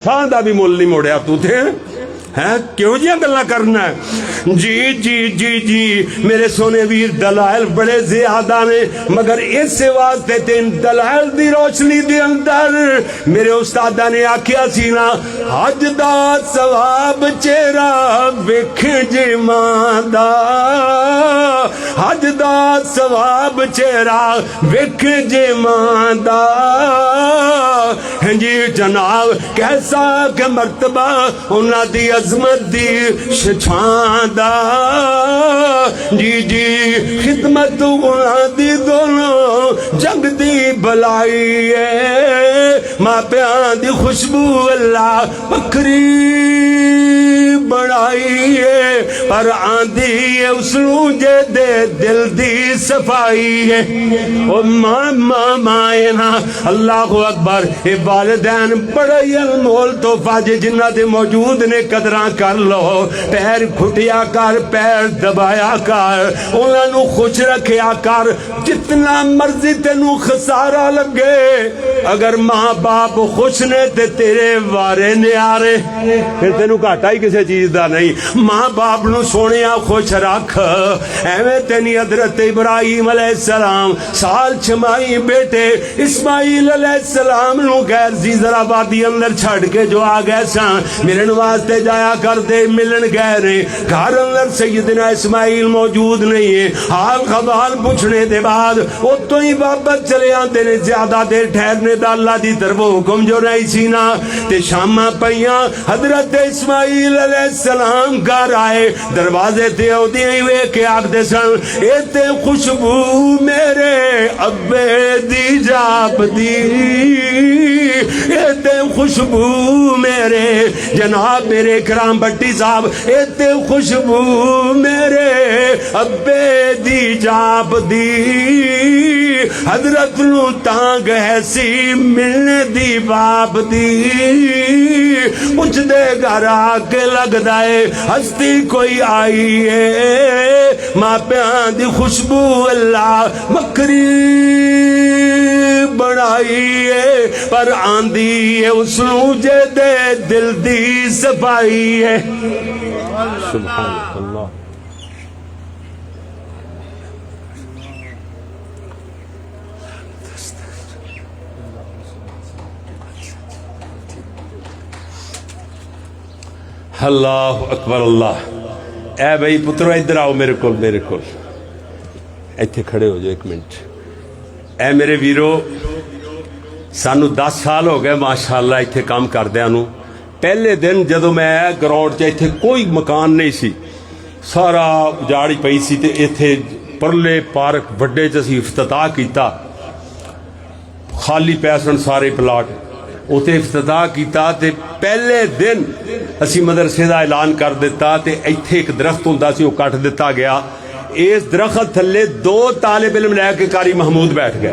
تھان دا بھی مول نہیں موڑیا تو تھے ہیں کیوں جی گلا کرنا ہے جی جی جی جی میرے سونے ویر دلائل بڑے زیادہ نے مگر اس واسطے تین دلائل دی روشنی دے اندر میرے استادہ نے آکھیا سی نا حج دا ثواب چہرہ ویکھ جے ماں دا حج دا ثواب چہرہ ویکھ جے ماں دا جی جناب کیسا کہ مرتبہ انہاں دی عظمت دی شان دا جی جی خدمت انہاں دی دونوں جنگ دی بلائی ہے ماں پیاں دی خوشبو اللہ بکری بڑائی ہے پر آندھی ہے اس جے دے دل دی صفائی ہے او مائنا اللہ اکبر اے والدین بڑی انمول تحفہ جے جنہ دے موجود نے قدراں کر لو پیر گھٹیا کر پیر دبایا کر انہاں نو خوش رکھیا کر جتنا مرضی تینوں خسارہ لگے اگر ماں باپ خوش نے تے تیرے وارے نیارے پھر تینوں گھاٹا ہی کسے چیز دا نہیں ماں باپ نو سونیا خوش رکھ ایویں تینی حضرت ابراہیم علیہ السلام سال چھمائی بیٹے اسماعیل علیہ السلام نو غیر زیزر آبادی اندر چھڑ کے جو آ گئے سان ملن واسطے جایا کر دے ملن گئے نے گھر اندر سیدنا اسماعیل موجود نہیں ہے حال خبال پوچھنے دے بعد وہ تو ہی واپس چلے آتے نے زیادہ دیر ٹھہرنے دا اللہ دی طرف حکم جو نہیں سینا تے شامہ پہیاں حضرت اسماعیل علیہ السلام گھر آئے دروازے تے اودیاں ہی وے کے آگ دے سن ایتے خوشبو میرے ابے دی جاب دی ایتے خوشبو میرے جناب میرے اکرام بٹی صاحب ایتے خوشبو میرے ابے دی جاب دی حضرت نو تانگ ہے سی ملنے دی باپ دی پوچھ دے گھر آ کے لگ دائے ہستی کوئی آئی ہے ماں پیان دی خوشبو اللہ مکری بڑھائی ہے پر آندھی ہے اس جے دے دل دی صفائی ہے سبحان اللہ اللہ اکبر اللہ اے بھائی پترو ادھر آؤ میرے کول ایتھے کھڑے ہو جاؤ ایک منٹ اے میرے ویرو سانو 10 سال ہو گئے ماشاءاللہ ایتھے کام کردیاں نو پہلے دن جدو میں گراؤنڈ چ ایتھے کوئی مکان نہیں سی سارا اجاڑی پئی سی تے ایتھے پرلے پارک وڈے چ اسی افتتاح کیتا خالی پیسن سارے پلاٹ اوتے افتتاح کیتا تے پہلے دن اسی مدرسے دا اعلان کر دیتا تے ایتھے ایک درخت ہوندا سی وہ کٹ دیتا گیا اس درخت تھلے 2 طالب علم لے کے قاری محمود بیٹھ گئے